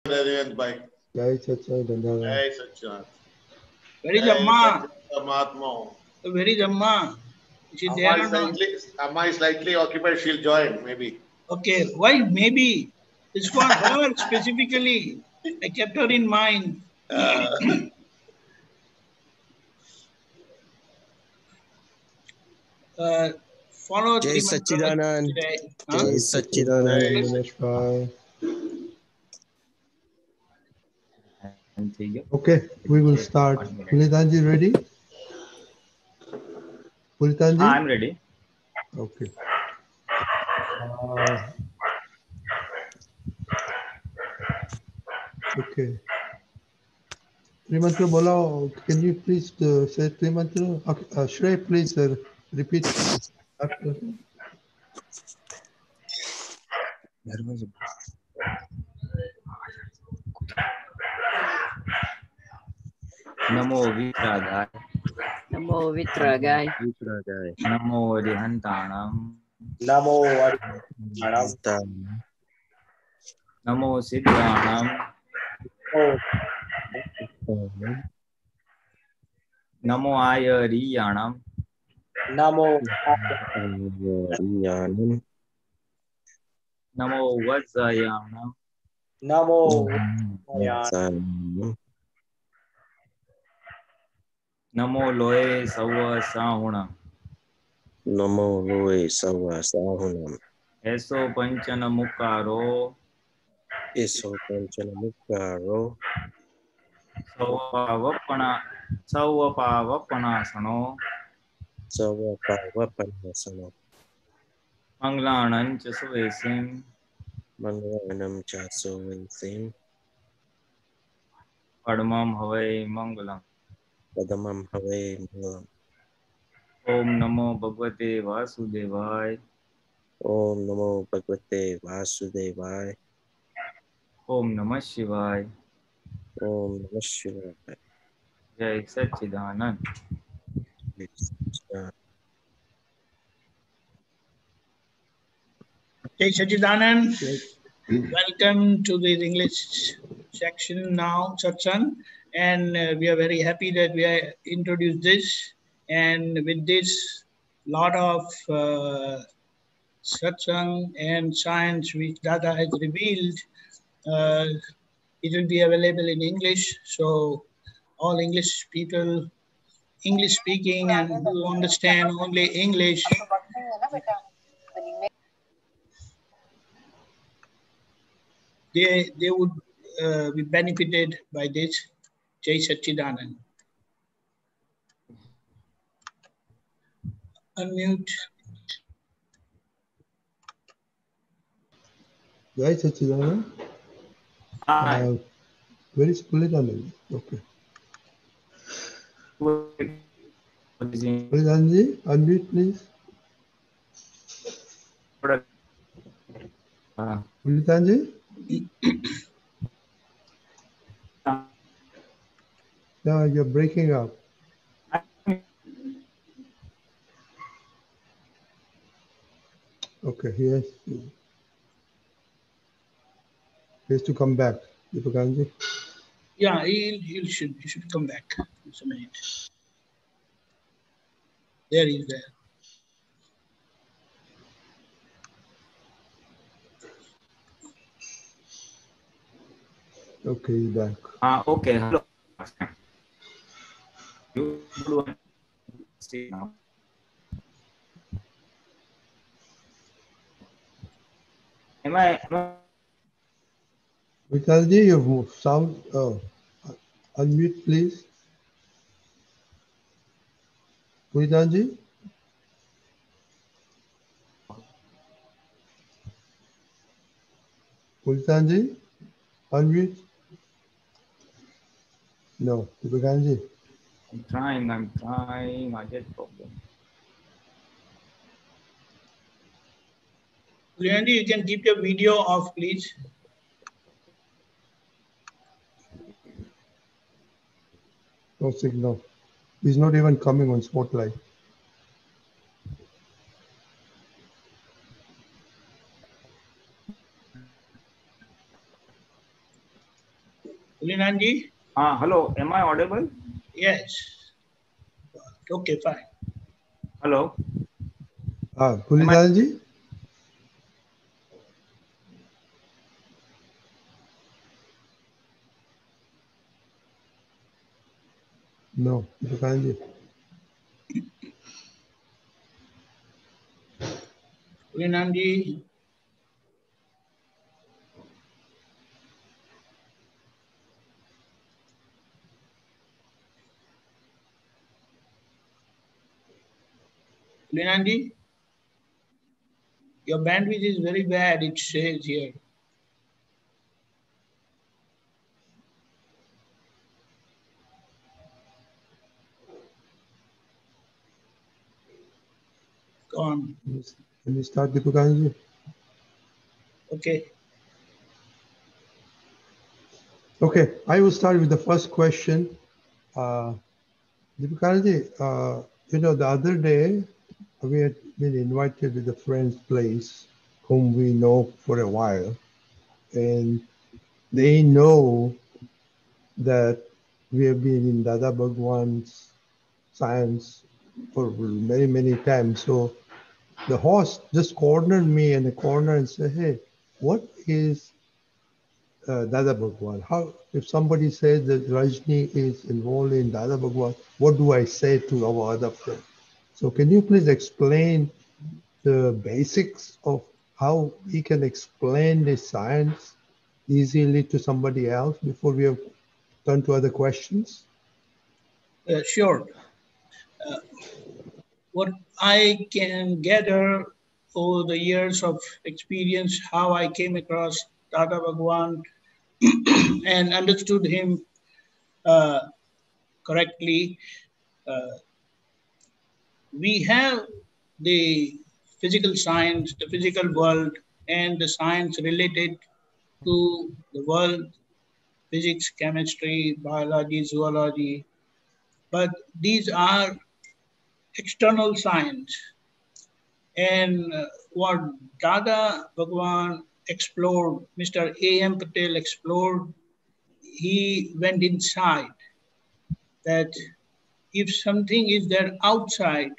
Rajnikant bhai. Jai Satsai Dandava. Jai Satchidanand. Where is Amma? Mahatma. Where is Amma? Is she there or not? Amma is slightly occupied. She'll join maybe. Okay. Why maybe? It's for her specifically. I kept her in mind. Follow Jai three mantras Satchidanand. today. Jai Satchidanand. Namaskar. Okay, we will start. Pulitanji, ready? Pulitanji? I'm ready. Okay. Okay. Trimantra Bola, can you please say Trimantra? Okay. Shrey, please repeat after. Namo Vitragaya. Namo Vitragaya. Namo Arihantanam. Namo Arihantanam. Namo Siddhanam. Namo Ayariyanam. Namo Ariyanam. Namo Vajrayanam. Namo Namo Loe Sawa Sahunam. Namo Loe Sawa Sahunam. Eso Panchana Mukaro. Eso Panchana Mukaro. Sawa Pavapanasano. Sawa Pavapanasano. Manglanam Chasuvesim. Manglanam Chasuvesim. Padmam Havai Mangalam. Padamam Havai Mangalam. Om Namo Bhagavate Vasudevaya. Om Namo Bhagavate Vasudevaya. Om Namah Shivaya. Om Namah Shivaya. Jai Satchidanand. Jai Satchidanand. Welcome to the English section now, satsang. And we are very happy that we are introduced this. And with this, lot of satsang and science which Dada has revealed, it will be available in English. So all English people, English speaking and who understand only English, they would be benefited by this. Jai Satchidanand. Unmute. Jai Satchidanand. Where is Pulitanji? Okay. Pulitanji, unmute please. Pulitanji? No, you're breaking up. Okay, he has to come back. Deepakanji? Yeah, he should come back. Just a minute. There he is there. Okay, he's back. Okay, hello. You do see now. Am I Vitalji, your sound, unmute please. Pulitanji? Pulitanji, unmute. No, Deepakanji. I'm trying. I get problem. Leandi, you can keep your video off, please. No signal. He's not even coming on Spotlight. Pulinanji? Hello, am I audible? Yes. Okay, fine. Hello. Pulinanji? No, Pulinanji. Pulinanji? Pulinanji? Your bandwidth is very bad, it says here. Go on. Can you start, Pulinanji? Okay. Okay, I will start with the first question. Deepikaji, the other day we had been invited to the friend's place whom we know for a while, and they know that we have been in Dada Bhagwan's science for many, many times. So the host just cornered me in the corner and said, hey, what is Dada Bhagwan? How, if somebody says that Rajni is involved in Dada Bhagwan, what do I say to our other friend? So can you please explain the basics of how we can explain the science easily to somebody else before we have turn to other questions? Sure. What I can gather over the years of experience, how I came across Tata Bhagwan and understood him correctly. We have the physical science, the physical world, and the science related to the world, physics, chemistry, biology, zoology. But these are external science. And what Dada Bhagwan explored, Mr. A.M. Patel explored, he went inside that if something is there outside,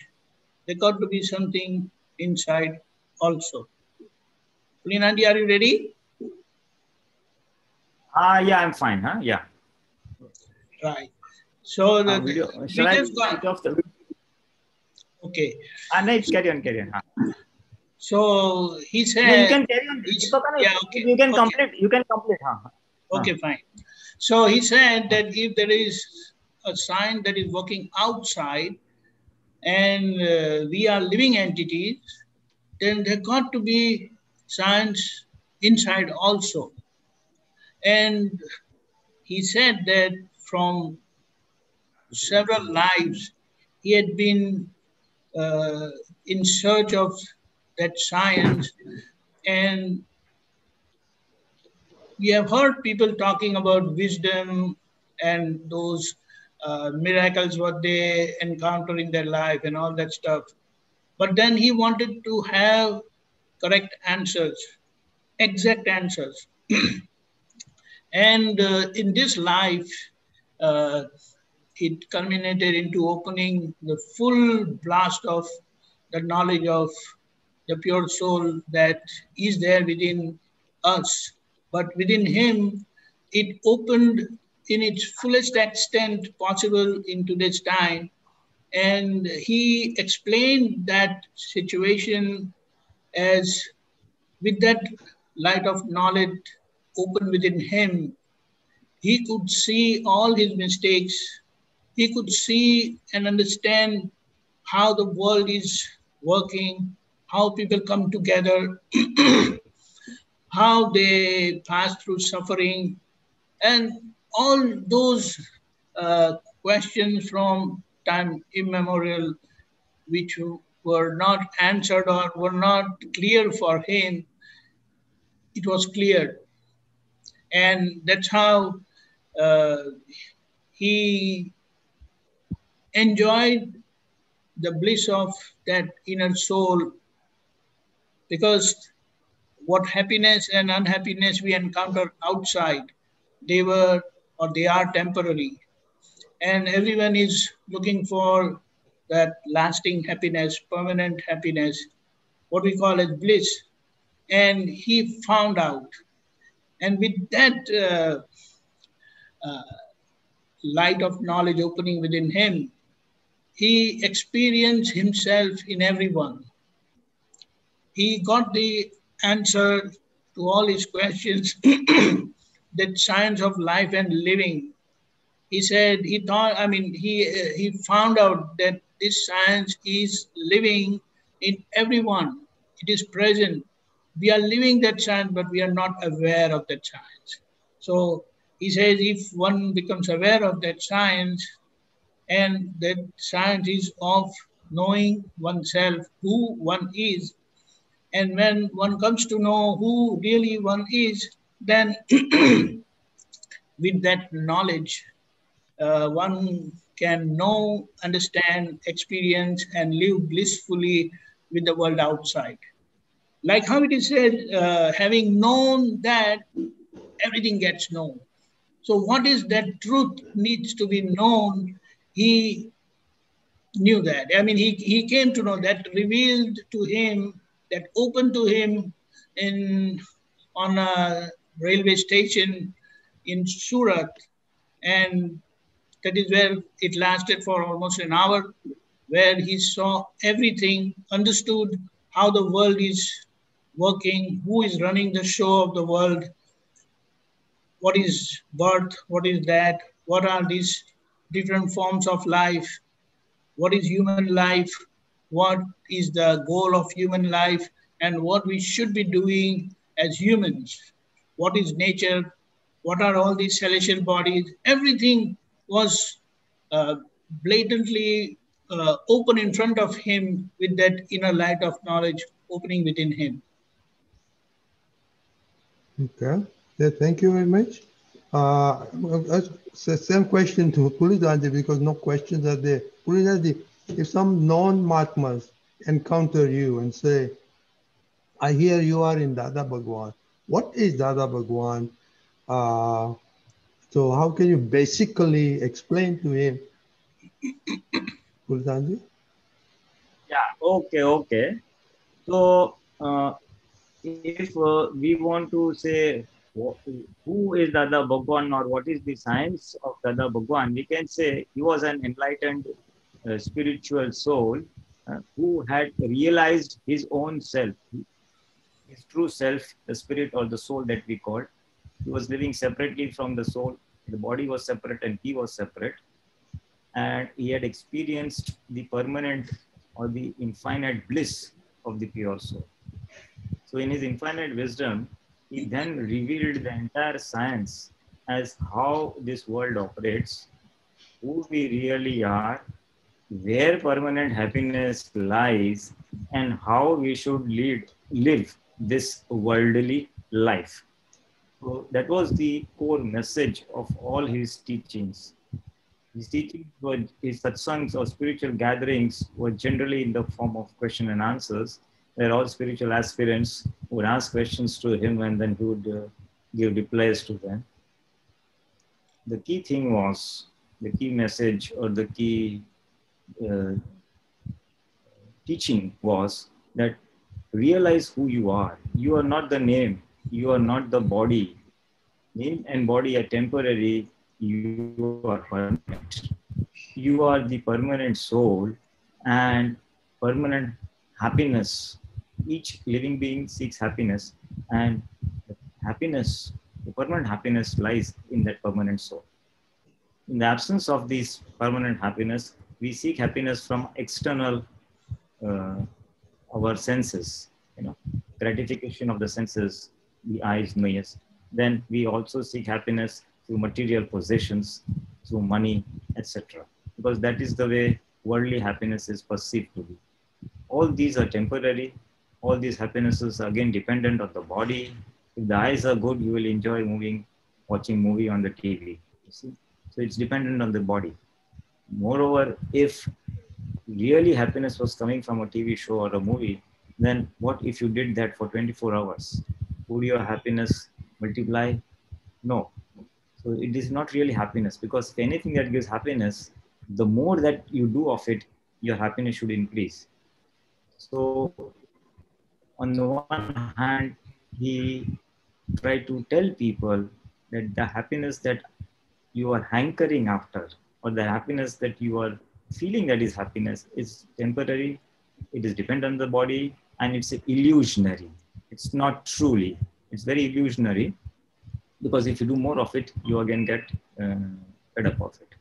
there got to be something inside also. Pulinandi, are you ready? Yeah, I'm fine. Yeah. Right. So the Video. we Shall I just got switch off the? okay. No, carry on. So he said. No, you can carry on. Yeah, okay. You can Okay. complete. You can complete. Okay, fine. So he said that if there is a sign that is working outside and we are living entities, then there got to be signs inside also. And he said that from several lives, he had been uh, in search of that science. And we have heard people talking about wisdom and those miracles what they encounter in their life and all that stuff. But then he wanted to have correct answers, exact answers. And in this life, uh, it culminated into opening the full blast of the knowledge of the pure soul that is there within us. But within him, it opened in its fullest extent possible in today's time. And he explained that situation as with that light of knowledge open within him, he could see all his mistakes. He could see and understand how the world is working, how people come together, how they pass through suffering, and all those questions from time immemorial, which were not answered or were not clear for him, it was cleared. And that's how uh, he enjoyed the bliss of that inner soul, because what happiness and unhappiness we encounter outside, they were or they are temporary. And everyone is looking for that lasting happiness, permanent happiness, what we call as bliss. And he found out. And with that uh, light of knowledge opening within him, he experienced himself in everyone. He got the answer to all his questions, that science of life and living. He said he thought. I mean, he found out that this science is living in everyone. It is present. We are living that science, but we are not aware of that science. So he says, if one becomes aware of that science, and that science is of knowing oneself, who one is, and when one comes to know who really one is, then with that knowledge, one can know, understand, experience, and live blissfully with the world outside. Like how it is said, having known that, everything gets known. So, what is that truth needs to be known? He knew that. I mean, he came to know that, revealed to him, that opened to him in on a railway station in Surat, and that is where it lasted for almost an hour, where he saw everything, understood how the world is working, who is running the show of the world, what is birth, what is that, what are these different forms of life, what is human life, what is the goal of human life, and what we should be doing as humans, what is nature, what are all these celestial bodies. Everything was uh, blatantly open in front of him with that inner light of knowledge opening within him. Okay. Yeah, thank you very much. Same question to Pulidanji because no questions are there. Pulidanji, if some non-Mahatmas encounter you and say, I hear you are in Dada Bhagwan. What is Dada Bhagwan? So how can you basically explain to him? Pulidanji? Yeah, okay. So, if we want to say who is Dada Bhagwan or what is the science of Dada Bhagwan, we can say he was an enlightened spiritual soul who had realized his own self, his true self, the spirit or the soul that we call. He was living separately from the soul. The body was separate and he was separate. And he had experienced the permanent or the infinite bliss of the pure soul. So in his infinite wisdom, he then revealed the entire science as how this world operates, who we really are, where permanent happiness lies, and how we should live this worldly life. So that was the core message of all his teachings. His teachings were, his satsangs or spiritual gatherings were generally in the form of question and answers, where all spiritual aspirants would ask questions to him and then he would give replies to them. The key thing was, the key message or the key uh, teaching was that realize who you are. You are not the name. You are not the body. Name and body are temporary. You are permanent. You are the permanent soul and permanent happiness. Each living being seeks happiness, and happiness, the permanent happiness lies in that permanent soul. In the absence of this permanent happiness, we seek happiness from external uh, our senses, gratification of the senses, the eyes, nose. Then we also seek happiness through material possessions, through money, etc. Because that is the way worldly happiness is perceived to be. All these are temporary. All these happinesses are again dependent on the body. If the eyes are good, you will enjoy watching movie on the TV. You see? So it's dependent on the body. Moreover, if really happiness was coming from a TV show or a movie, then what if you did that for 24 hours? Would your happiness multiply? No. So it is not really happiness, because if anything that gives happiness, the more that you do of it, your happiness should increase. So on the one hand, he tried to tell people that the happiness that you are hankering after, or the happiness that you are feeling that is happiness, is temporary, it is dependent on the body, and it's illusionary. It's not truly, it's very illusionary, because if you do more of it, you again get fed up of it.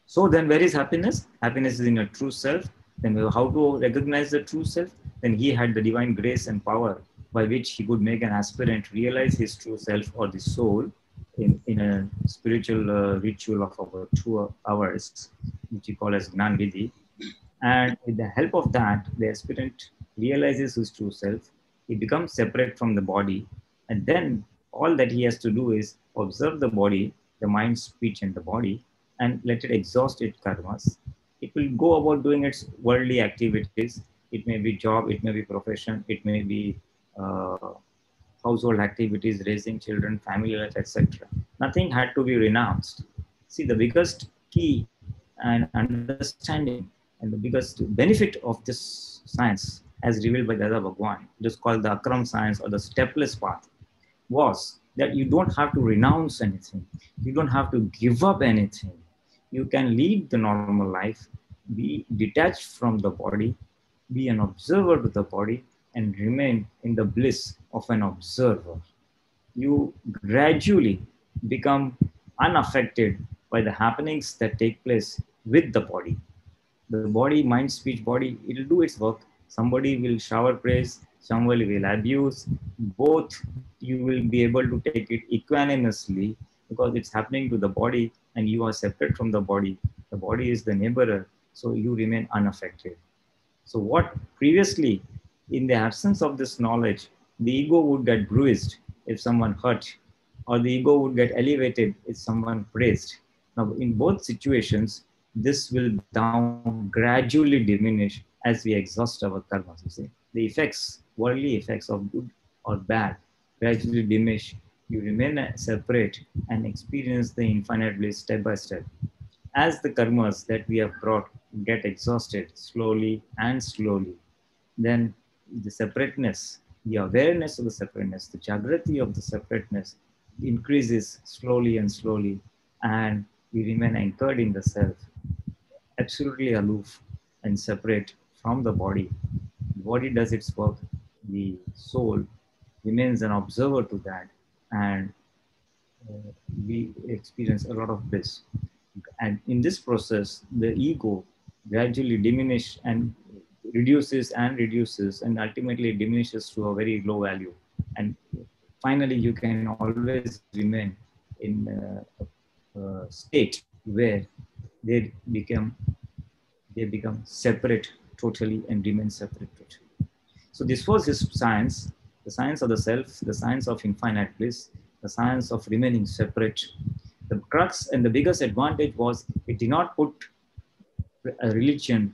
So then where is happiness? Happiness is in your true self. Then how to recognize the true self? Then he had the divine grace and power by which he could make an aspirant realize his true self, or the soul, in a spiritual ritual of about 2 hours, which we call as Gnan Vidhi. And with the help of that, the aspirant realizes his true self. He becomes separate from the body. And then all that he has to do is observe the body, the mind, speech, and the body, and let it exhaust its karmas. It will go about doing its worldly activities. It may be job, it may be profession, it may be uh, household activities, raising children, family life, etc. Nothing had to be renounced. See, the biggest key and understanding and the biggest benefit of this science, as revealed by Dada Bhagwan, it is called the Akram science, or the stepless path, was that you don't have to renounce anything. You don't have to give up anything. You can lead the normal life, be detached from the body, be an observer to the body, and remain in the bliss of an observer. You gradually become unaffected by the happenings that take place with the body. The body, mind, speech, body, it will do its work. Somebody will shower praise, somebody will abuse. Both you will be able to take it equanimously, because it's happening to the body and you are separate from the body. The body is the neighborer, so you remain unaffected. So what previously, in the absence of this knowledge, the ego would get bruised if someone hurt, or the ego would get elevated if someone praised. Now, in both situations, this will down gradually diminish as we exhaust our karmas. You see, the effects, worldly effects of good or bad, gradually diminish. You remain separate and experience the infinite bliss step by step. As the karmas that we have brought get exhausted slowly and slowly, then the separateness, the awareness of the separateness, the jagrati of the separateness increases slowly and slowly, and we remain anchored in the self, absolutely aloof and separate from the body. The body does its work, the soul remains an observer to that, and we experience a lot of bliss. And in this process, the ego gradually diminishes and reduces, and ultimately diminishes to a very low value. And finally, you can always remain in a state where they become separate totally and remain separate totally. So this was his science, the science of the self, the science of infinite bliss, the science of remaining separate. The crux and the biggest advantage was it did not put a religion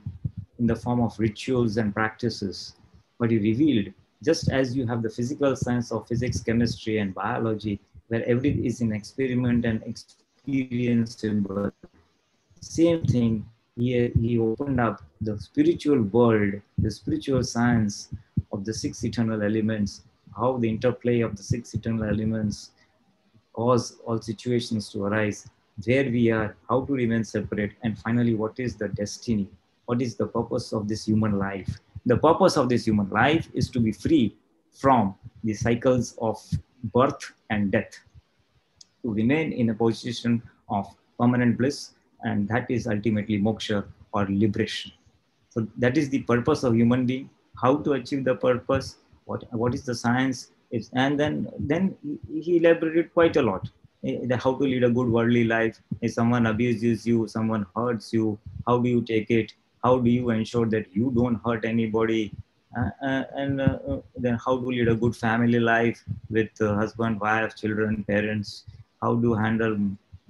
in the form of rituals and practices, but he revealed, just as you have the physical science of physics, chemistry, and biology, where everything is in experiment and experienceable. Same thing, he opened up the spiritual world, the spiritual science of the six eternal elements, how the interplay of the six eternal elements cause all situations to arise, where we are, how to remain separate, and finally, what is the destiny? What is the purpose of this human life? The purpose of this human life is to be free from the cycles of birth and death, to remain in a position of permanent bliss, and that is ultimately moksha, or liberation. So that is the purpose of human being. How to achieve the purpose? What is the science? And then he elaborated quite a lot. How to lead a good worldly life. If someone abuses you, someone hurts you, how do you take it? How do you ensure that you don't hurt anybody? And then how to lead a good family life with husband, wife, children, parents? How to handle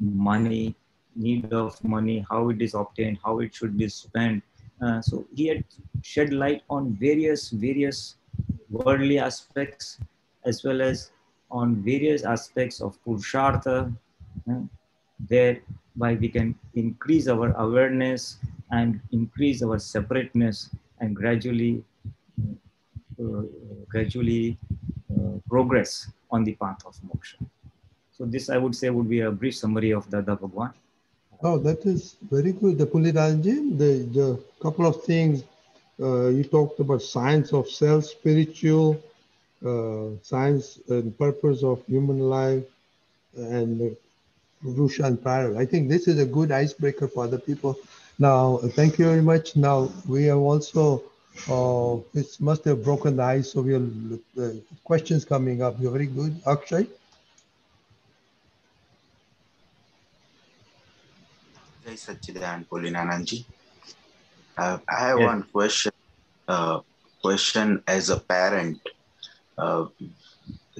money, need of money, how it is obtained, how it should be spent. So he had shed light on various worldly aspects, as well as on various aspects of purushartha, Thereby we can increase our awareness and increase our separateness and gradually uh, progress on the path of moksha. So this I would say would be a brief summary of Dada Bhagwan. Oh, that is very good. The Pulidanji, the couple of things you talked about: science of self, spiritual, science and purpose of human life, and Purusha and Prana. I think this is a good icebreaker for other people. Now, thank you very much. Now, we have also, it must have broken the ice, so we have questions coming up. You're very good. Akshay? Jai Sachidan Pulinananji. I have Yes. one question. Question as a parent. Uh,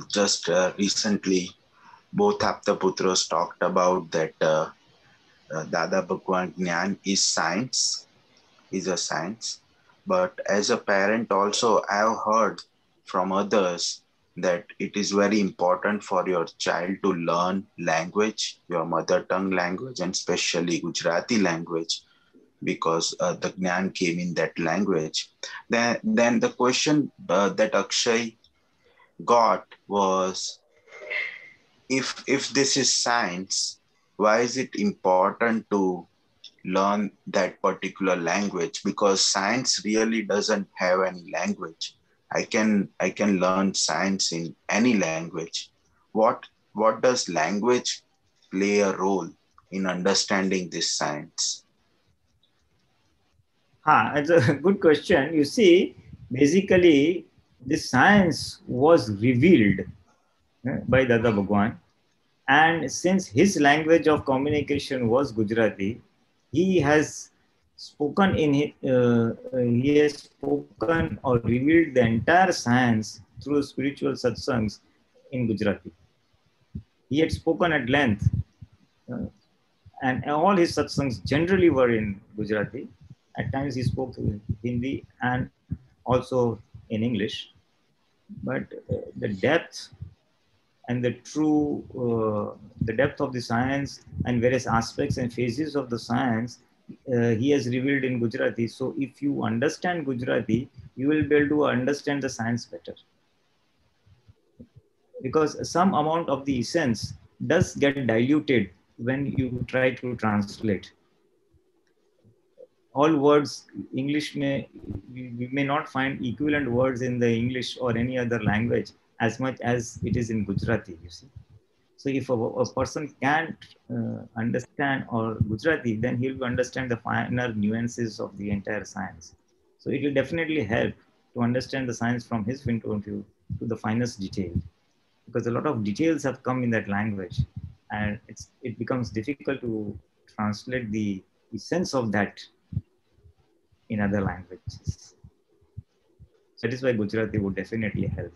just recently, both Aptaputras talked about that Dada Bhagwan Gyan is science, is a science. But as a parent, also, I have heard from others that it is very important for your child to learn language, your mother tongue language, and especially Gujarati language, because the Gyan came in that language. Then the question that Akshay got was, if this is science, why is it important to learn that particular language? Because science really doesn't have any language. I can learn science in any language. What does language play a role in understanding this science? It's a good question. You see, basically, this science was revealed by Dada Bhagwan. And since his language of communication was Gujarati, he has spoken he has spoken or revealed the entire science through spiritual satsangs in Gujarati. He had spoken at length, uh, and all his satsangs generally were in Gujarati. At times he spoke Hindi and also in English. But the depth and the depth of the science and various aspects and phases of the science he has revealed in Gujarati. So if you understand Gujarati, you will be able to understand the science better, because some amount of the essence does get diluted when you try to translate. All words, English we may not find equivalent words in the English or any other language as much as it is in Gujarati, you see. So if a person can't understand or Gujarati, then he will understand the finer nuances of the entire science. So it will definitely help to understand the science from his point of view to the finest detail, because a lot of details have come in that language, and it becomes difficult to translate the essence of that in other languages. So that is why Gujarati would definitely help.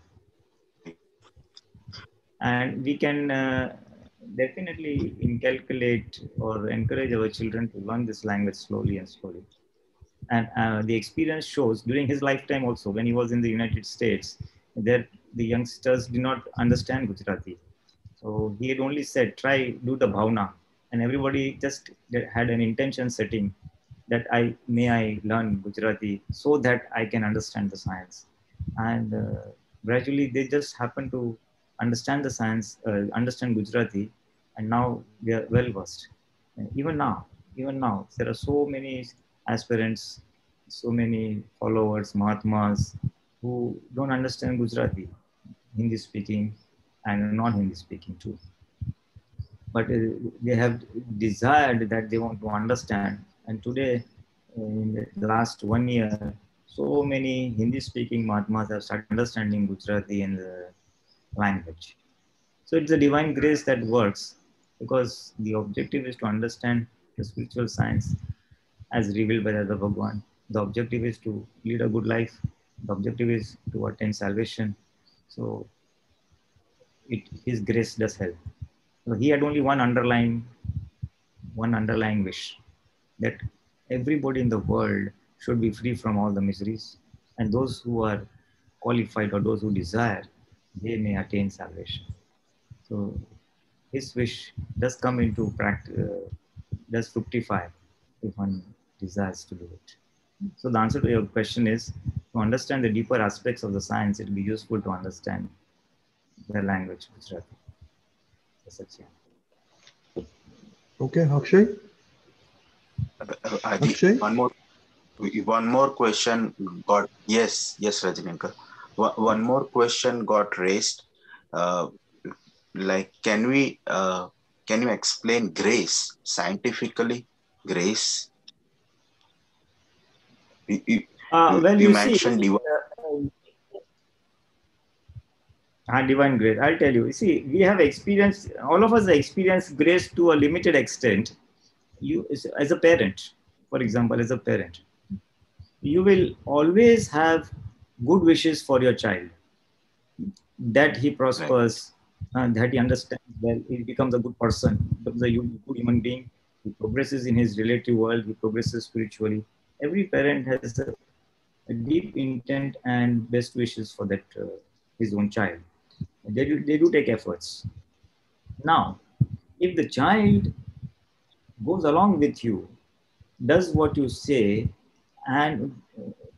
And we can definitely inculcate or encourage our children to learn this language slowly and slowly. And the experience shows during his lifetime also, when he was in the United States, that the youngsters did not understand Gujarati. So he had only said, try, do the bhavna. And everybody just had an intention setting that may I learn Gujarati so that I can understand the science. And gradually they just happen to understand the science, understand Gujarati, and now we are well versed. Even now, there are so many aspirants, so many followers, Mahatmas, who don't understand Gujarati, Hindi speaking, and non-Hindi speaking too. But they have desired that they want to understand. And today, in the last 1 year, so many Hindi-speaking Mahatmas have started understanding Gujarati and the language. So it's a divine grace that works, because the objective is to understand the spiritual science as revealed by the Bhagwan. The objective is to lead a good life. The objective is to attain salvation. So his grace does help. So he had only one underlying wish, that everybody in the world should be free from all the miseries, and those who are qualified or those who desire, they may attain salvation. So his wish does come into practice, does fructify if one desires to do it. So the answer to your question is, to understand the deeper aspects of the science, it will be useful to understand the language Gujarati. Okay, Akshay? Akshay? One more question got, yes, Rajnikant. One more question got raised. Like, can you explain grace scientifically? Grace? Well, You you see, mentioned divine grace. I'll tell you. You see, we have experienced, all of us have experienced grace to a limited extent. You, as a parent, for example, as a parent, you will always have good wishes for your child, that he prospers, that he understands well, he becomes a good person, becomes a good human being, he progresses in his relative world, he progresses spiritually. Every parent has a deep intent and best wishes for that his own child. They do take efforts. Now, if the child goes along with you, does what you say, and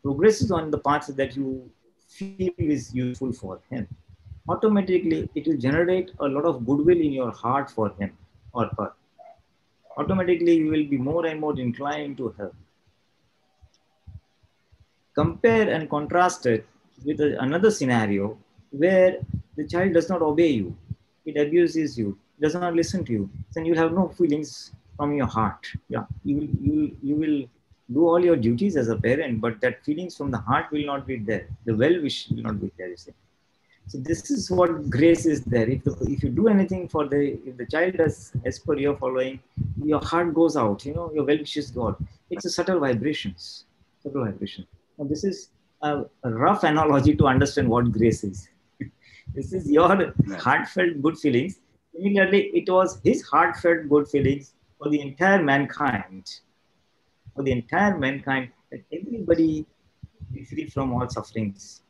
progresses on the path that you feel is useful for him, automatically it will generate a lot of goodwill in your heart for him or her. Automatically you will be more and more inclined to help. Compare and contrast it with another scenario where the child does not obey you, it abuses you, does not listen to you, then you'll have no feelings from your heart. Yeah, you will do all your duties as a parent, but that feelings from the heart will not be there. The well wish will not be there. You see. So this is what grace is there. If you do anything for if the child does as per your following, your heart goes out. You know, your well wishes go out. It's a subtle vibrations. Subtle vibration. Now this is a rough analogy to understand what grace is. This is your heartfelt good feelings. Similarly, it was his heartfelt good feelings for the entire mankind. For the entire mankind, that everybody be free from all sufferings.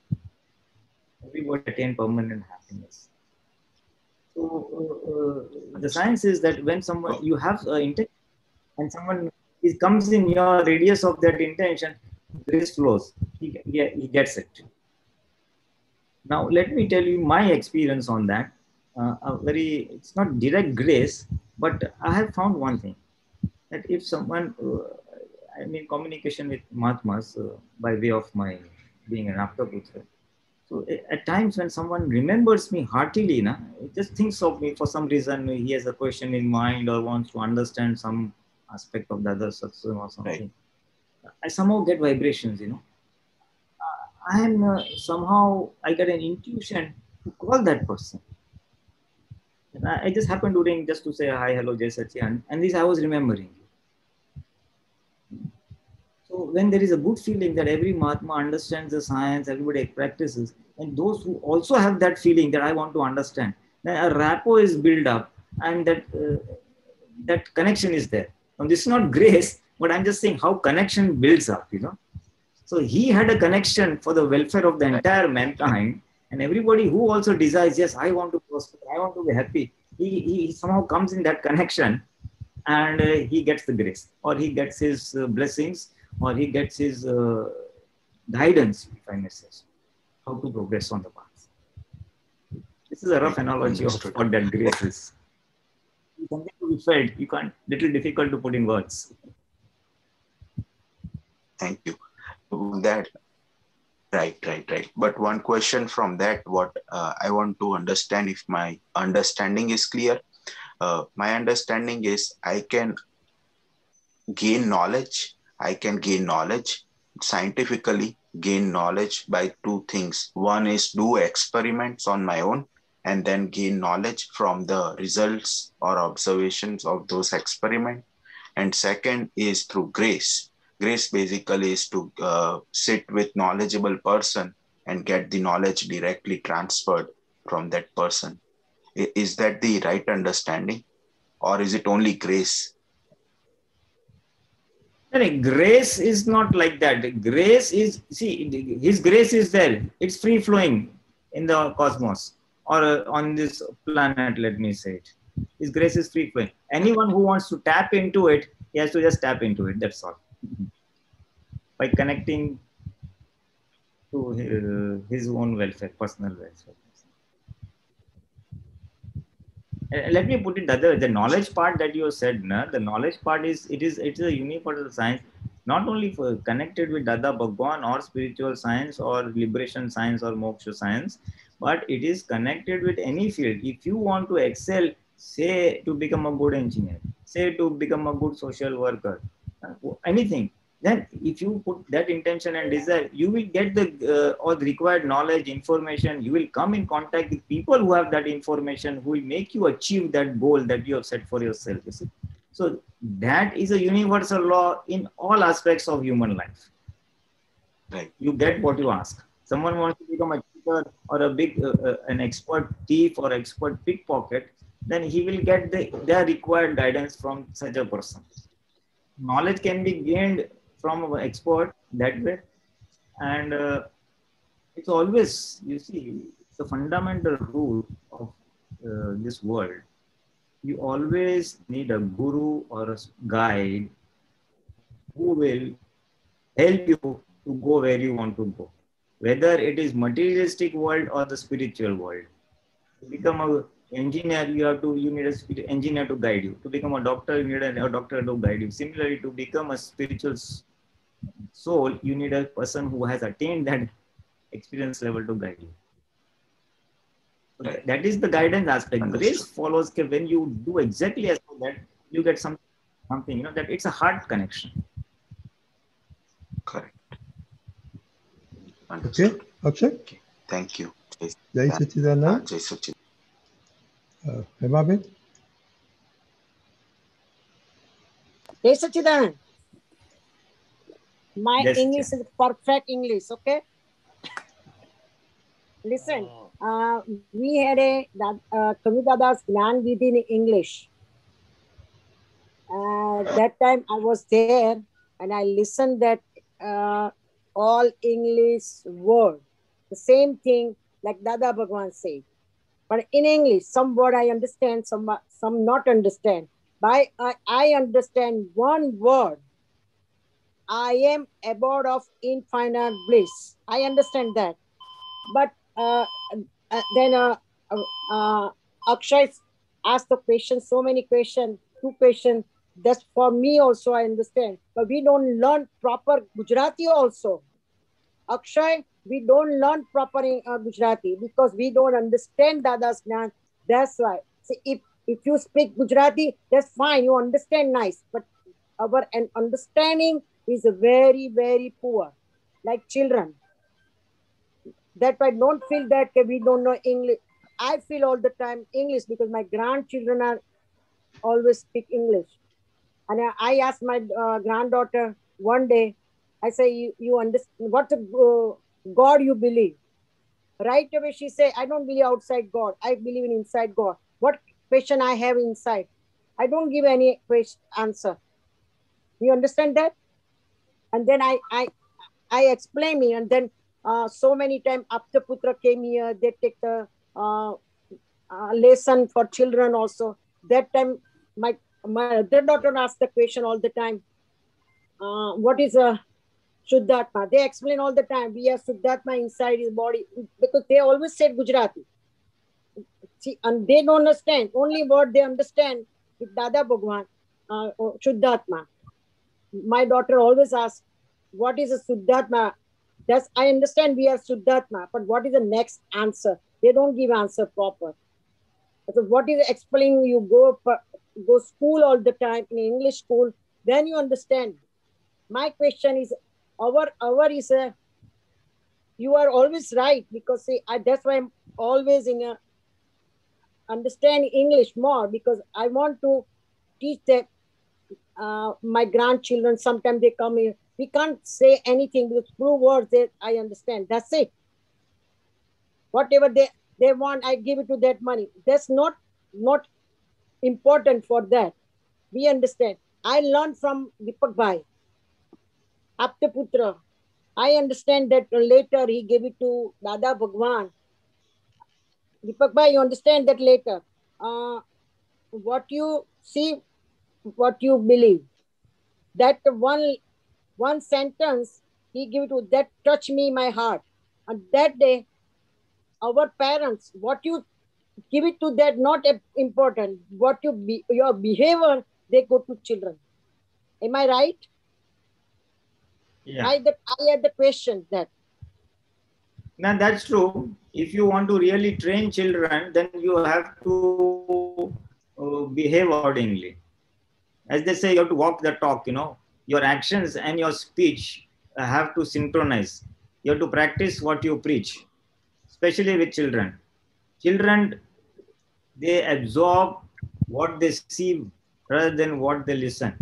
Everybody attain permanent happiness. So the science is that when someone you have intention and someone comes in your radius of that intention, grace flows. He gets it. Now let me tell you my experience on that. It's not direct grace, but I have found one thing, that if someone, I'm in communication with Mahatmas by way of my being an Aptaputra. So at times when someone remembers me heartily, just thinks of me for some reason, he has a question in mind or wants to understand some aspect of the other satsang or something. Right. I somehow get vibrations, and somehow I get an intuition to call that person. And I just happened to ring just to say hi, hello, Jai Satyan, and this I was remembering. So when there is a good feeling that every Mahatma understands the science, everybody practices, and those who also have that feeling that I want to understand, then a rapport is built up, and that connection is there. Now this is not grace, but I'm just saying how connection builds up, So he had a connection for the welfare of the entire mankind, and everybody who also desires, yes, I want to prosper, I want to be happy. He somehow comes in that connection, and he gets the grace, or he gets his blessings, or he gets his guidance, if I may say so, how to progress on the path. This is a rough analogy of what that grace is. It's something to be felt. You can't, little difficult to put in words. Thank you. That, right. But one question from that, what I want to understand, if my understanding is clear. My understanding is I can gain knowledge scientifically, gain knowledge by two things. One is do experiments on my own and then gain knowledge from the results or observations of those experiments. And second is through grace. Grace basically is to sit with knowledgeable person and get the knowledge directly transferred from that person. Is that the right understanding? Or is it only grace? No, grace is not like that. Grace is, see, his grace is there. It's free flowing in the cosmos or on this planet, let me say it. His grace is free flowing. Anyone who wants to tap into it, he has to just tap into it. That's all. By connecting to his own welfare, personal welfare. Let me put it the other way. The knowledge part that you said, the knowledge part is it's a universal science, not only for connected with Dada Bhagwan or spiritual science or liberation science or moksha science, but it is connected with any field. If you want to excel, say to become a good engineer, say to become a good social worker, anything, then if you put that intention and desire, you will get the all the required knowledge, information. You will come in contact with people who have that information, who will make you achieve that goal that you have set for yourself. You see? So that is a universal law in all aspects of human life. Right. You get what you ask. Someone wants to become a cheater or a big an expert thief or expert pickpocket, then he will get their required guidance from such a person. Knowledge can be gained from an expert that way, and it's always, you see, the fundamental rule of this world. You always need a guru or a guide who will help you to go where you want to go, whether it is materialistic world or the spiritual world. To become an engineer, you need a engineer to guide you. To become a doctor, you need a doctor to guide you. Similarly, to become a spiritual soul, you need a person who has attained that experience level to guide you. So that is the guidance aspect. Understood. Grace follows when you do exactly as that, you get something, that it's a heart connection. Correct. Okay, Understood. Akshay? Okay. Thank you. Jai Sachidanand. Jai Sachidanand. Hemabin? Hey, Sachidan. My Yes, English is perfect English, okay? Listen, we had a Kami Dada's Gnan Vidhi in English. That time I was there and I listened that all English word, the same thing like Dada Bhagwan said. But in English, some word I understand, some not understand. By I understand one word. I am abode of infinite bliss. I understand that. But then Akshay asked the question, so many questions, 2 questions. That's for me also, I understand. But we don't learn proper Gujarati also. Akshay, we don't learn proper Gujarati because we don't understand Dada's Gnan. That's why. See, if you speak Gujarati, that's fine. You understand nice. But our understanding is very, very poor. Like children. That I don't feel that we don't know English. I feel all the time English because my grandchildren are always speak English. And I asked my granddaughter one day, I say, you understand what God you believe? Right away she say, I don't believe outside God. I believe in inside God. What question I have inside? I don't give any answer. You understand that? And then I explain me, and then so many times Apta Putra came here, they take the lesson for children also. That time my other daughter asked the question all the time, what is a Shuddhatma? They explain all the time, we have Shuddhatma inside his body, because they always said Gujarati. See, and they don't understand. Only what they understand is Dada Bhagwan, Shuddhatma. My daughter always asks, what is a Shuddhatma? That's, I understand we are Shuddhatma, but what is the next answer? They don't give answer proper. So what is explaining? You go school all the time in English school, then you understand. My question is, our is a, you are always right, because see, that's why I'm always in a understand English more, because I want to teach them. My grandchildren, sometimes they come here. We can't say anything with true words that I understand. That's it. Whatever they want, I give it to that money. That's not important for that. We understand. I learned from Deepak Bhai, Apta Putra. I understand that later he gave it to Dada Bhagwan. Deepak Bhai, you understand that later. what you see, what you believe. That one sentence he give to that touch me my heart. And that day, our parents, what you give it to that not important. What you your behavior, they go to children. Am I right? Yeah. I had the question that. Now that's true. If you want to really train children, then you have to behave accordingly. As they say, you have to walk the talk. Your actions and your speech have to synchronize. You have to practice what you preach, especially with children. Children, they absorb what they see rather than what they listen.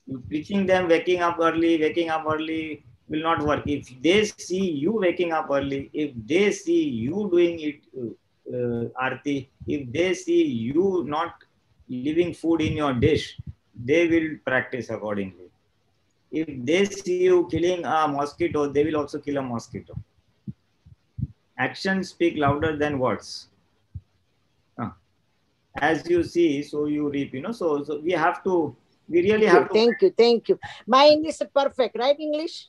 You teaching them waking up early will not work. If they see you waking up early, if they see you doing it, Aarti, if they see you not leaving food in your dish, they will practice accordingly. If they see you killing a mosquito, they will also kill a mosquito. Actions speak louder than words. As you see, so you reap. So we really have to. Thank you. My English is perfect, right? English.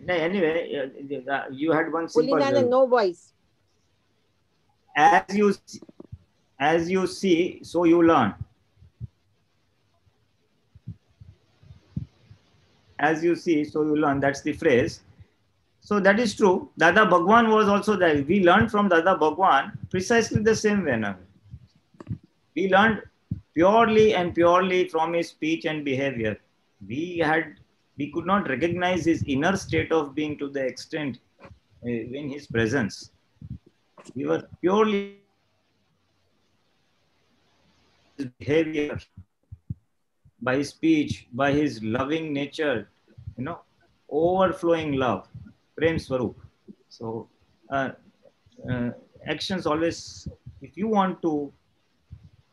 Anyway, you had one simple. No voice. As you see, so you learn. As you see, so you learn. That's the phrase. So that is true. Dada Bhagwan was also there. We learned from Dada Bhagwan precisely the same way. We learned purely and purely from his speech and behavior. We could not recognize his inner state of being to the extent in his presence. We were purely his behavior, by his speech, by his loving nature, overflowing love, Prem Swarup. So actions always, if you want to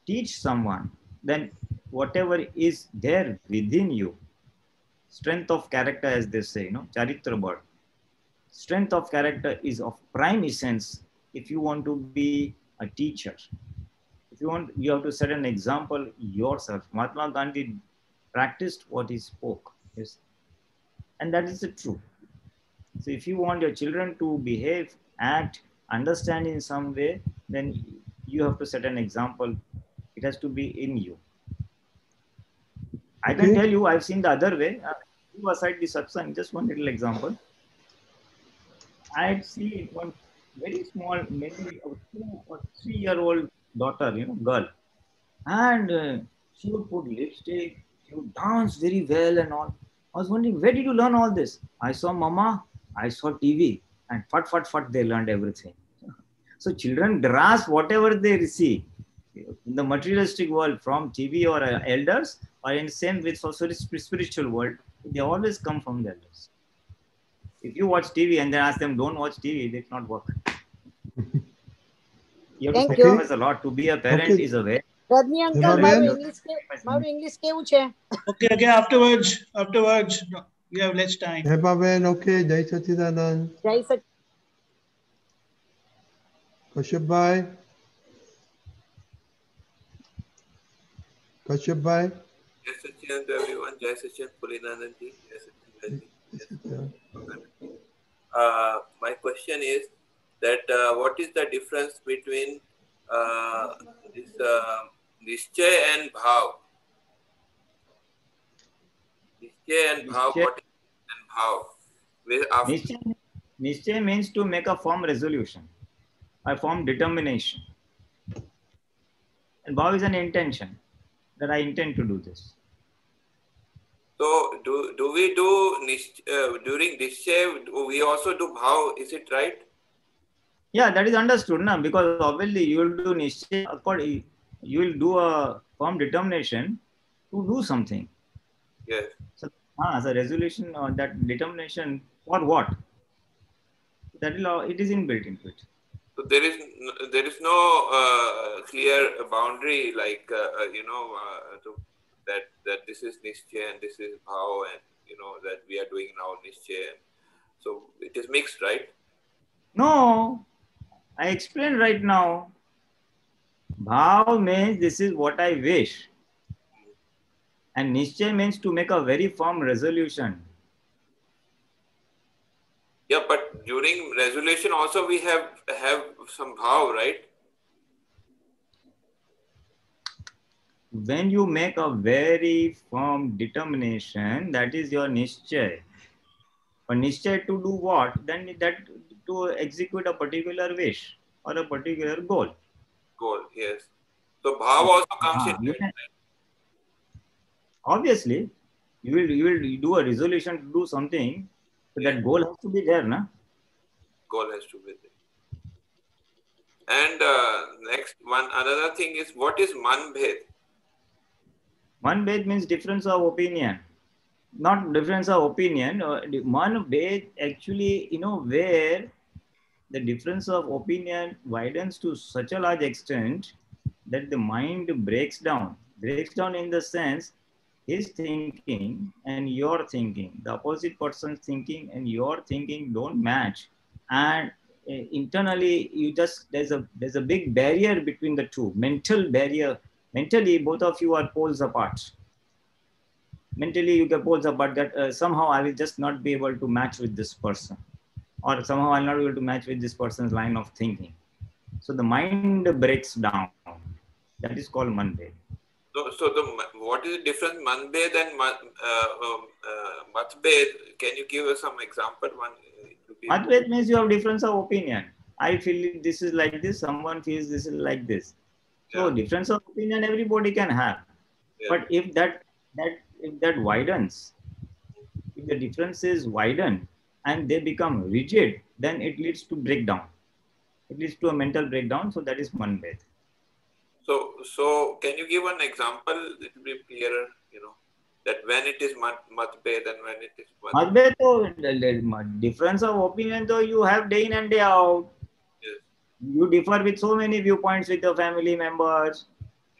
teach someone, then whatever is there within you, strength of character, as they say, Charitra Bad. Strength of character is of prime essence if you want to be a teacher. If you want, you have to set an example yourself. Mahatma Gandhi practiced what he spoke. Yes. And that is the truth. So if you want your children to behave, act, understand in some way, then you have to set an example. It has to be in you. I can tell you, I've seen the other way. You aside the satsang, just one little example. I see one very small, maybe a 2 or 3-year-old daughter, girl. And she would put lipstick, she would dance very well and all. I was wondering, where did you learn all this? I saw mama, I saw TV, and fat, they learned everything. So children grasp whatever they receive in the materialistic world from TV or elders, or in same with spiritual world, they always come from the elders. If you watch TV and then ask them, don't watch TV, they cannot work. You have to sacrifice a lot. To be a parent is a way. Rajni uncle, મારું English કેવું છે? Okay, afterwards, we have less time. Hebaben, okay, Jai Sachidanand. Jai Sachidanand. Kashyap bhai. Kashyap bhai. Jai Sachidanand to everyone. Jai Sachidanand Pulinanand ji. Jai Sachidanand ji. My question is that what is the difference between this Nishchay and Bhav? Nishchay and Bhav, what is and Bhav? Nishchay means to make a firm resolution, a firm determination. And Bhav is an intention, that I intend to do this. So do we do during Nishchay, we also do Bhav, is it right? Yeah, that is understood, because obviously you will do Nishchay, you will do a firm determination to do something. Yes. So as a resolution or that determination for what? That it is inbuilt into it. So there is no clear boundary like that this is Nishchay and this is Bhav, and that we are doing now Nishchay. So it is mixed, right? No, I explained right now. Bhav means this is what I wish. And Nishchay means to make a very firm resolution. Yeah, but during resolution also we have some bhav, right? When you make a very firm determination, that is your Nishchay. But Nishchay to do what? Then that to execute a particular wish or a particular goal. Goal, yes. So bhav also comes in. Obviously, you will do a resolution to do something, but that goal has to be there, na? Goal has to be there. And next one, another thing is, what is manbhed? Manbhed means difference of opinion. Not difference of opinion. Manbhed actually, where the difference of opinion widens to such a large extent that the mind breaks down. Breaks down in the sense his thinking and your thinking, the opposite person's thinking and your thinking don't match, and internally you just there's a big barrier between the two, mental barrier. Mentally, both of you are poles apart. Mentally, you get poles apart that somehow I will just not be able to match with this person, or somehow I'll not be able to match with this person's line of thinking. So the mind breaks down. That is called manbhed. So what is the difference manbhed and matbhed? Can you give us some example? Matbhed means you have difference of opinion. I feel this is like this. Someone feels this is like this. So difference of opinion everybody can have. But if that widens, if the differences widen and they become rigid, then it leads to breakdown. It leads to a mental breakdown. So that is manbhed. So can you give an example? It will be clearer, that when it is matbhed and when it is matbhed. So difference of opinion, though you have day in and day out. Yes. You differ with so many viewpoints with your family members.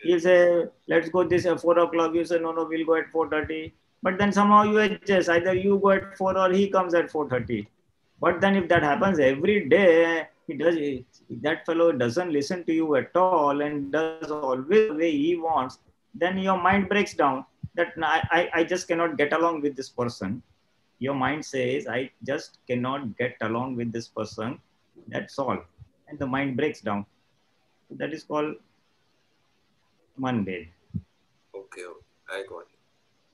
You say, let's go this at 4 o'clock. You say, no, we'll go at 4:30. But then somehow you adjust. Either you go at 4 or he comes at 4:30. But then if that happens every day, that fellow doesn't listen to you at all and does always the way he wants, then your mind breaks down. That I just cannot get along with this person. Your mind says, I just cannot get along with this person. That's all. And the mind breaks down. So that is called manbhed. Okay, I got it.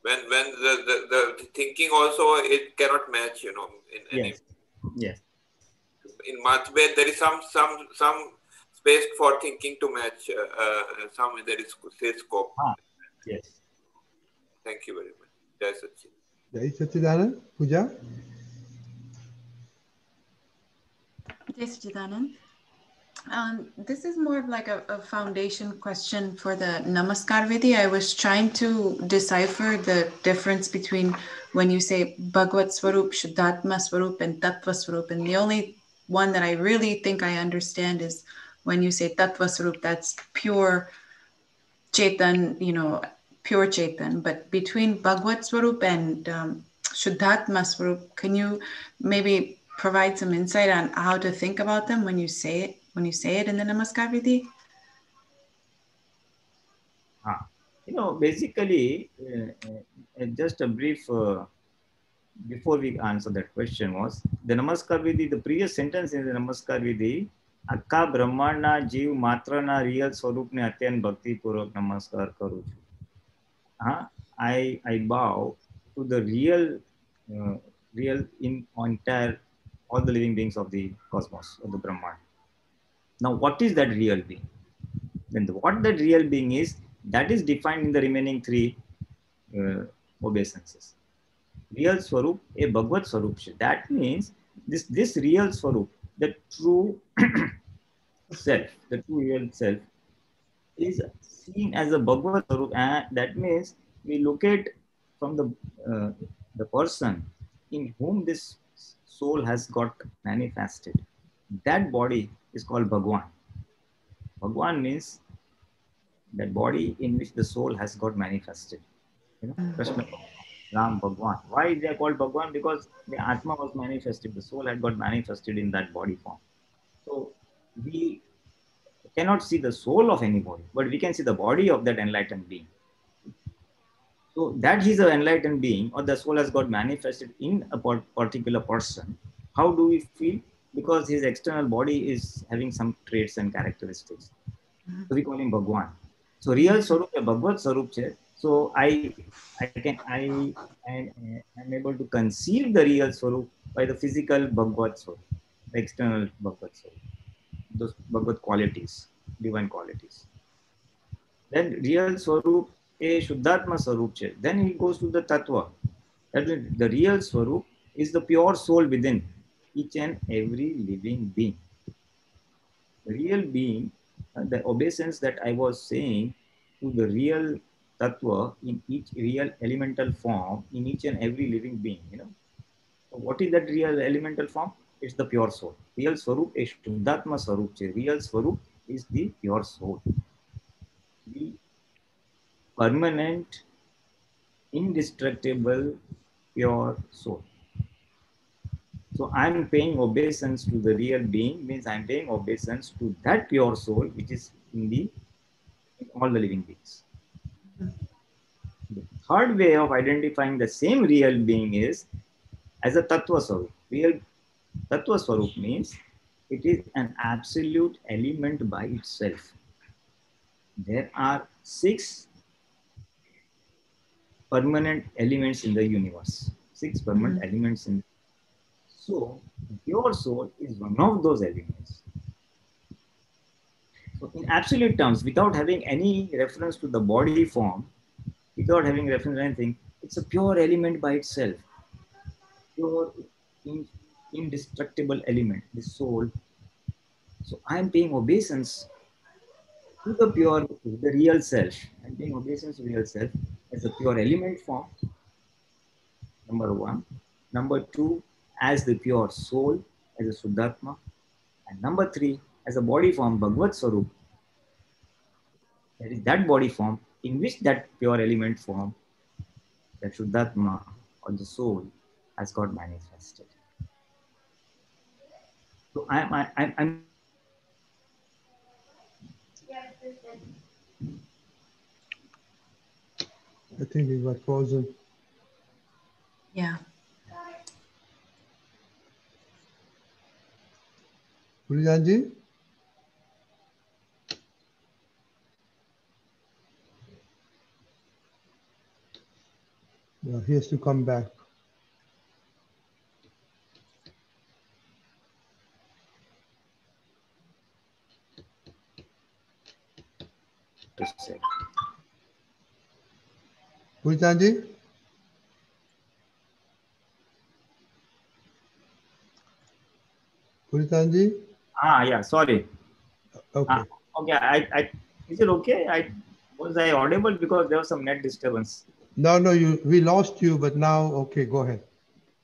When the thinking also, it cannot match, Yes. In matbhed, there is some space for thinking to match. There is scope. Yes. Thank you very much. Jai Sachin. Jai Sachidanand. Pooja? Jai Sachidanand. This is more of like a foundation question for the Namaskar Vidhi. I was trying to decipher the difference between when you say Bhagavad Swarup, Shuddhatma Swarup, and Tattva Swarup. And the only one that I really think I understand is when you say Tattva Swarup, that's pure Chetan, pure Chetan. But between Bhagavad Swarup and Shuddhatma Swarup, can you maybe provide some insight on how to think about them when you say it? When you say it in the Namaskar Vidhi? Basically, just a brief, before we answer that question was, the Namaskar Vidhi, the previous sentence in the Namaskar Vidhi, Akka Brahmana Jeev Matrana Real Swarup ne Atyan Bhakti Purvak Namaskar Karu chu. I bow to the real in entire, all the living beings of the cosmos, of the Brahman. Now, what is that real being? Then what that real being is, that is defined in the remaining three obeisances. Real Swarup, a Bhagavad Swarup. That means this real Swarup, the true self, the true real self, is seen as a Bhagavad Swarup, and that means we look at from the person in whom this soul has got manifested. That body is called Bhagwan. Bhagwan means that body in which the soul has got manifested. Krishna, Ram, Bhagwan. Why they are called Bhagwan? Because the Atma was manifested, the soul had got manifested in that body form. So we cannot see the soul of anybody, but we can see the body of that enlightened being. So that he's an enlightened being, or the soul has got manifested in a particular person. How do we feel? Because his external body is having some traits and characteristics. So we call him Bhagwan. So real Swarup, Bhagavad Swarup. So I'm able to conceive the real Swarup by the physical Bhagavad Swarup, the external Bhagavad Swarup, those Bhagavad qualities, divine qualities. Then real Swarup a Shuddhatma Swarup. Then he goes to the Tattva. That means the real Swarup is the pure soul within each and every living being. The real being, the obeisance that I was saying to the real Tattva in each real elemental form, in each and every living being, So what is that real elemental form? It's the pure soul. Real Swarup is Shuddhatma Swarup. Real Swarup is the pure soul. The permanent, indestructible, pure soul. So I'm paying obeisance to the real being, means I'm paying obeisance to that pure soul which is in all the living beings. The third way of identifying the same real being is as a Tattva Swarup. Real Tattva Swarup means it is an absolute element by itself. There are 6 permanent elements in the universe. 6 permanent elements in. So pure soul is one of those elements. So in absolute terms, without having any reference to the body form, without having reference to anything, it's a pure element by itself. Pure, indestructible element, the soul. So I am paying obeisance to the pure, the real self. I'm paying obeisance to real self as a pure element form, number 1. Number 2, as the pure soul, as a Shuddhatma. And number 3, as a body form, Bhagavad Swarup. That is that body form in which that pure element form, that Shuddhatma or the soul, has got manifested. So I'm I think he got frozen. Yeah. Pulijanji? Yeah, he has to come back. to say. Pulijanji? Pulijanji? Yeah, sorry. Okay. Okay, is it okay? Was I audible because there was some net disturbance? No, we lost you, but now, okay, go ahead.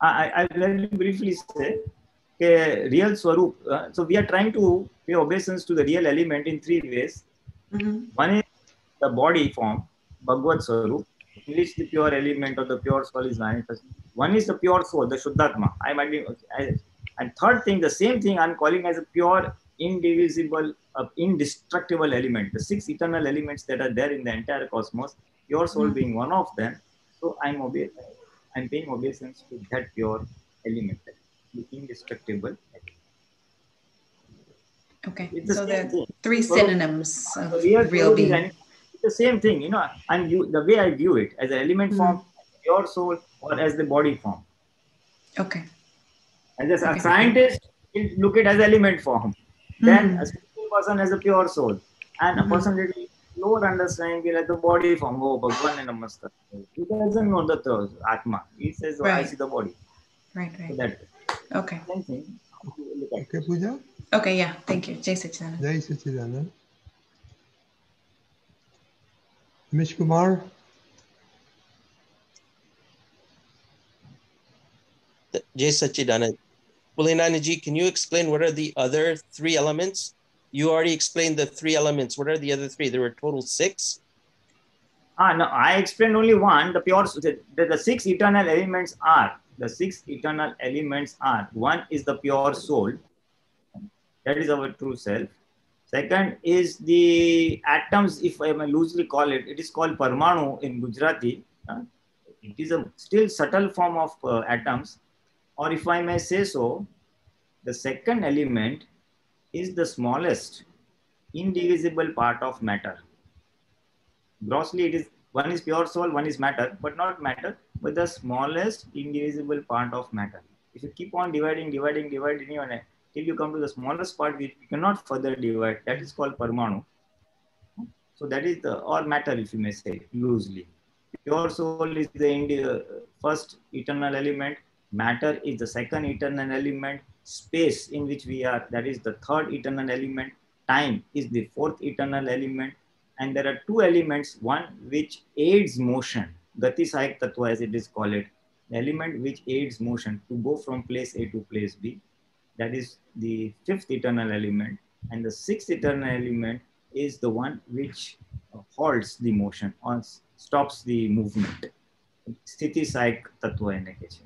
I very briefly say, okay, real Swarup. So we are trying to pay obeisance to the real element in 3 ways. One is the body form, Bhagavad Swarup, in which the pure element or the pure soul is manifest. One is the pure soul, the Shuddhatma. And third thing, the same thing I'm calling as a pure, indivisible, indestructible element. The 6 eternal elements that are there in the entire cosmos, pure soul being one of them. So I'm paying obeisance to that pure element, the indestructible element. Okay, It's so there are thing. 3 synonyms of real being. It's the same thing, and the way I view it as an element form, pure soul, or as the body form. Okay. As a scientist, will look it as element form. Then a spiritual person has a pure soul, and a person with lower understanding will have the body form. Oh, Bhagwan and Namaskar. He doesn't know the Atma. He says, I see the body. Right. So that Okay. same thing. Okay, Pooja? Okay, yeah. Thank you. Jai Sachidanand. Jai Sachidanand. Mish Kumar? Jai Sachidanand. Pulinanaji, can you explain what are the other 3 elements? You already explained the 3 elements. What are the other 3? There were total 6? No, I explained only one. The pure, the 6 eternal elements are. The 6 eternal elements are. One is the pure soul. That is our true self. Second is the atoms, if I may loosely call it, it is called Parmanu in Gujarati. It is a still subtle form of atoms. Or if I may say so, the second element is the smallest indivisible part of matter. Grossly, it is one is pure soul, one is matter, but not matter, but the smallest indivisible part of matter. If you keep on dividing, till you come to the smallest part, which you cannot further divide, that is called Parmanu. So that is the all matter, if you may say, loosely. Pure soul is the first eternal element. Matter is the second eternal element. Space in which we are, that is the third eternal element. Time is the fourth eternal element. And there are two elements, one which aids motion, Gati Sahik Tattva as it is called it, the element which aids motion to go from place A to place B. That is the fifth eternal element. And the sixth eternal element is the one which halts the motion or stops the movement. Sthiti Sahik Tattva ene ke chhe.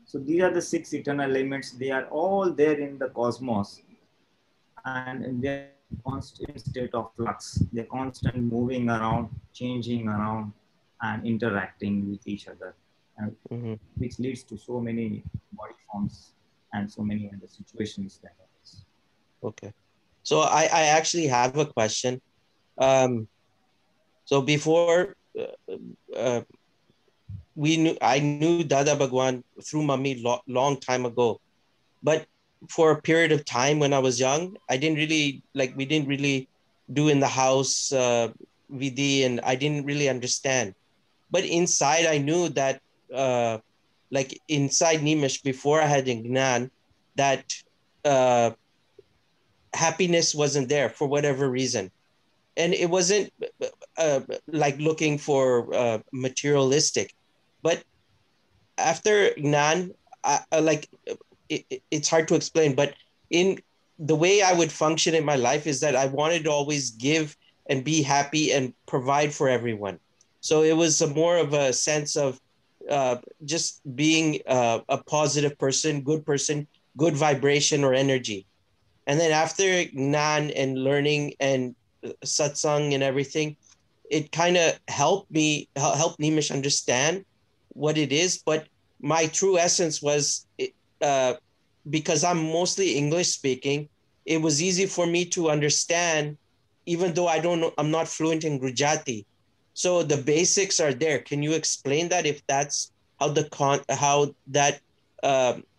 So these are the six eternal elements. They are all there in the cosmos, and they are constant state of flux. They're constant moving around, changing around, and interacting with each other, which leads to so many body forms and so many other situations that arise. Okay. So I actually have a question. So before I knew Dada Bhagwan through Mummy long time ago, but for a period of time when I was young, I didn't really we didn't really do in the house Vidhi, and I didn't really understand. But inside, I knew that inside Nimish, before I had Gnan, that happiness wasn't there for whatever reason. And it wasn't like looking for materialistic, but after Gnan, it's hard to explain, but in the way I would function in my life is that I wanted to always give and be happy and provide for everyone. So it was more of a sense of just being a positive person, good vibration or energy. And then after Gnan and learning and satsang and everything, it kind of helped Nimish understand what it is. But my true essence was, because I'm mostly English speaking, it was easy for me to understand, even though I'm not fluent in Gujarati. So the basics are there. Can you explain that, if that's how that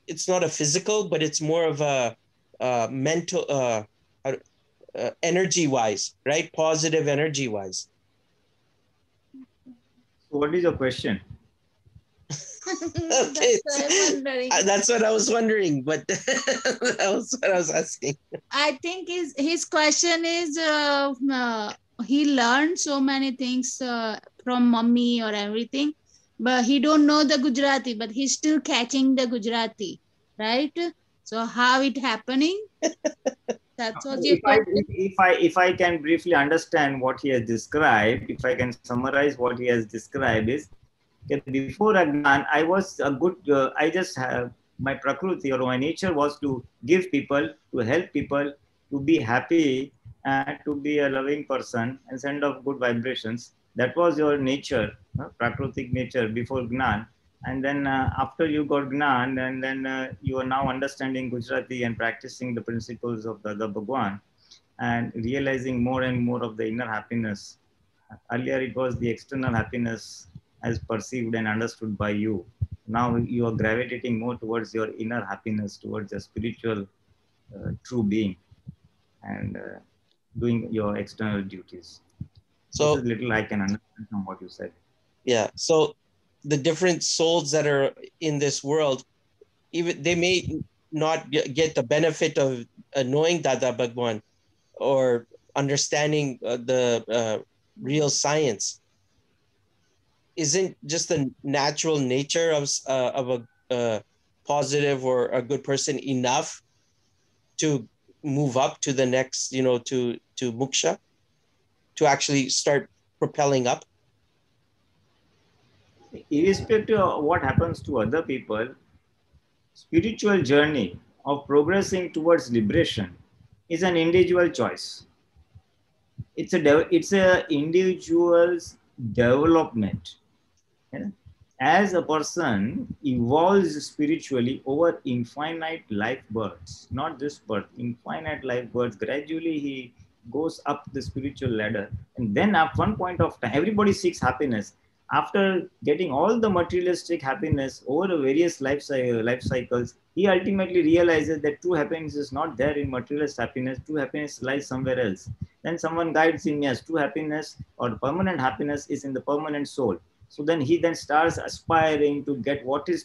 it's not a physical, but it's more of a mental, energy wise, right? Positive energy wise. So what is your question? Okay, that's what I was wondering, but that was what I was asking. I think his question is he learned so many things from Mummy or everything, but he don't know the Gujarati, but he's still catching the Gujarati, right? So how it happening? That's what your question. If I can briefly understand what he has described, if I can summarize what he has described is, before Agnan, I was a good, I just have my prakruti or my nature was to give people, to help people, to be happy and to be a loving person and send off good vibrations. That was your nature, prakrutik nature before Gnan. And then after you got Gnan, and then you are now understanding Gujarati and practicing the principles of the Bhagwan and realizing more and more of the inner happiness. Earlier it was the external happiness as perceived and understood by you. Now you are gravitating more towards your inner happiness, towards your spiritual true being, and doing your external duties. So this is little I can understand from what you said. Yeah. So the different souls that are in this world, even they may not get the benefit of knowing Dada Bhagwan or understanding the real science. Isn't just the natural nature of a positive or a good person enough to move up to the next, to moksha, to actually start propelling up? Irrespective of what happens to other people, spiritual journey of progressing towards liberation is an individual choice. It's a individual's development. Yeah? As a person evolves spiritually over infinite life births, not this birth, infinite life births, gradually he goes up the spiritual ladder. And then at one point of time, everybody seeks happiness. After getting all the materialistic happiness over the various life cycles, he ultimately realizes that true happiness is not there in materialist happiness. True happiness lies somewhere else. Then someone guides him, yes, true happiness or permanent happiness is in the permanent soul. So then he then starts aspiring to get what is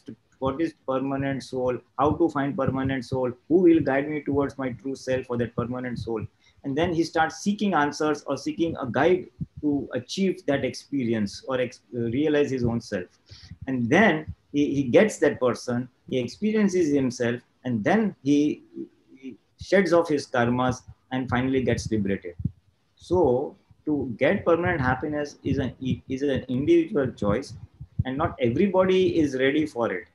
permanent soul, how to find permanent soul, who will guide me towards my true self or that permanent soul. And then he starts seeking answers or seeking a guide to achieve that experience or realize his own self. And then he gets that person, he experiences himself, and then he sheds off his karmas and finally gets liberated. So to get permanent happiness is an individual choice, and not everybody is ready for it.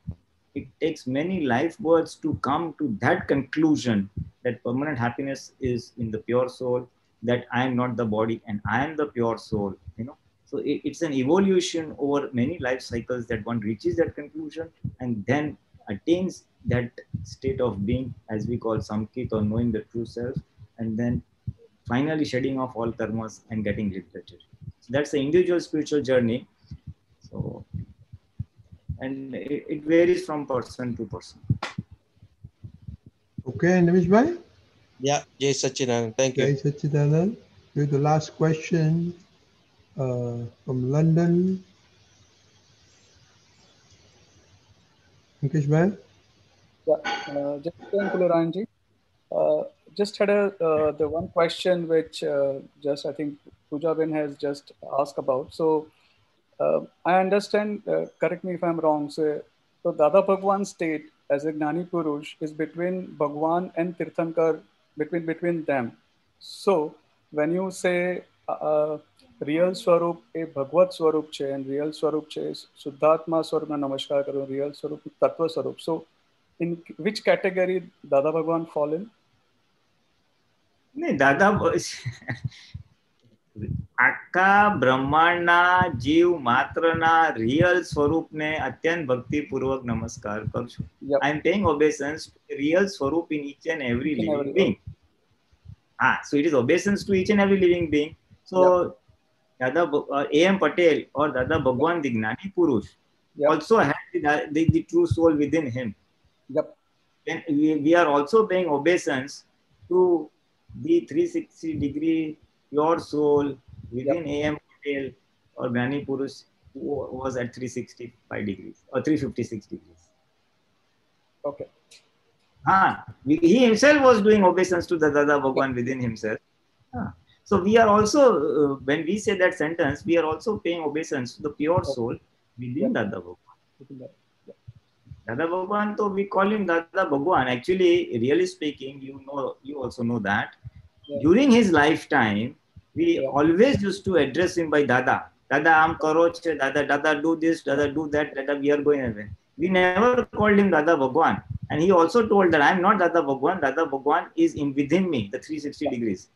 It takes many life births to come to that conclusion that permanent happiness is in the pure soul, that I am not the body and I am the pure soul. So it's an evolution over many life cycles that one reaches that conclusion and then attains that state of being, as we call samkit, or knowing the true self, and then finally shedding off all karmas and getting liberated. So that's the individual spiritual journey. So, and it varies from person to person. Okay, Nimish bhai? Yeah, Jai Sachidanand. Thank you. Jai Sachidanand. Here's the last question from London. Mukesh bhai? Yeah, just Kularanji. Just had the one question which just I think Pooja Ben has just asked about. So I understand, correct me if I'm wrong, so Dada Bhagwan's state as a Gnani Purush is between Bhagwan and Tirthankar, between them. So when you say real Swarup a Bhagwat Swarup che and real Swarup che Suddhatma Swarup na namaskar karo, real Swarup Tattva Swarup. So in which category Dada Bhagwan fall in? नहीं दादा આખા બ્રહ્માંડના જીવ માત્રના real સ્વરૂપને અત્યંત ભક્તિપૂર્વક નમસ્કાર કરું છું. I am paying obeisance to the real swarup in each and every living being. So it is obeisance to each and every living being. So Dada A.M. Patel or Dada Bhagwan the Gnani Purush also had the true soul within him. Then we are also paying obeisance to the 360-degree pure soul within A.M. Patel or Gnani Purush, who was at 365 degrees or 356 degrees. Okay. He himself was doing obeisance to the Dada Bhagwan within himself. So we are also, when we say that sentence, we are also paying obeisance to the pure soul within Dada Bhagwan. Dada Bhagwan, so we call him Dada Bhagwan. Actually, really speaking, you also know that during his lifetime, we always used to address him by Dada. Dada, am karo che, Dada, do this, Dada, do that, Dada, we are going away. We never called him Dada Bhagwan. And he also told that I am not Dada Bhagwan. Dada Bhagwan is within me, the 360 degrees.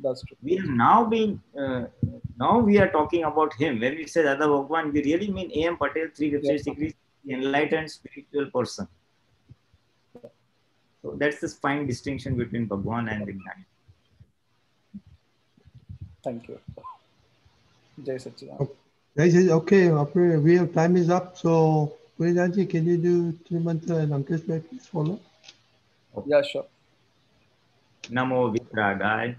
That's true. We are now we are talking about him. When we say Dada Bhagwan, we really mean A.M. Patel, 356 degrees, the enlightened spiritual person. So that's the fine distinction between Bhagwan and the Gnani. Thank you. Jai Sachidanand. Okay, we have time is up. So, Purinanji, can you do Trimantra and Ankush bhai, please follow? Yeah, sure. Namo Vitragai.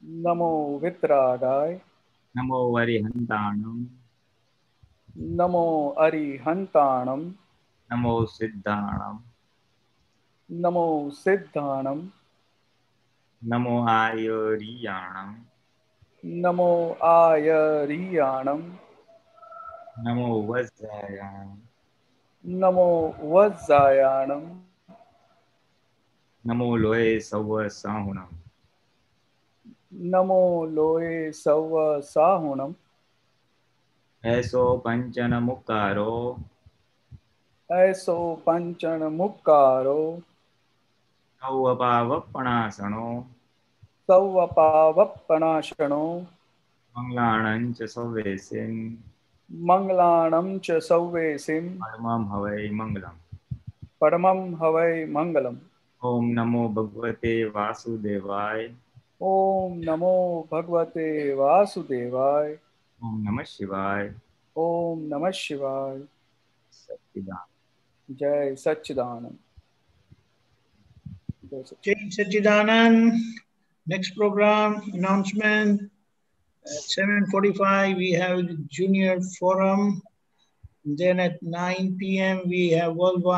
Namo Vitragai. Namo Arihantanam. Namo Arihantanam. Namo Siddhanam. Namo Siddhanam. Namo Ayariyanam. Namo Ayariyanam. Namo Vajrayanam. Namo Vajrayanam. Namo Loe Sawa Sahunam. Namo Loe Sawa Sahunam. Eso Panchana Mukaro. Eso Panchana Mukaro. सौवपावपणासनो सौवपावपणाशनो मङ्गलाणं च सव्येसिं मङ्गलाणं च सव्येसिं परमं हवै मङ्गलम् परमं हवै मङ्गलम् ॐ नमो भगवते वासुदेवाय ॐ नमो भगवते वासुदेवाय ॐ नमः शिवाय ॐ नमः शिवाय सच्चिदानंद जय सच्चिदानंद Jai Satchidanand. Next program announcement at 7:45 we have Junior Forum. Then at 9 p.m. we have Worldwide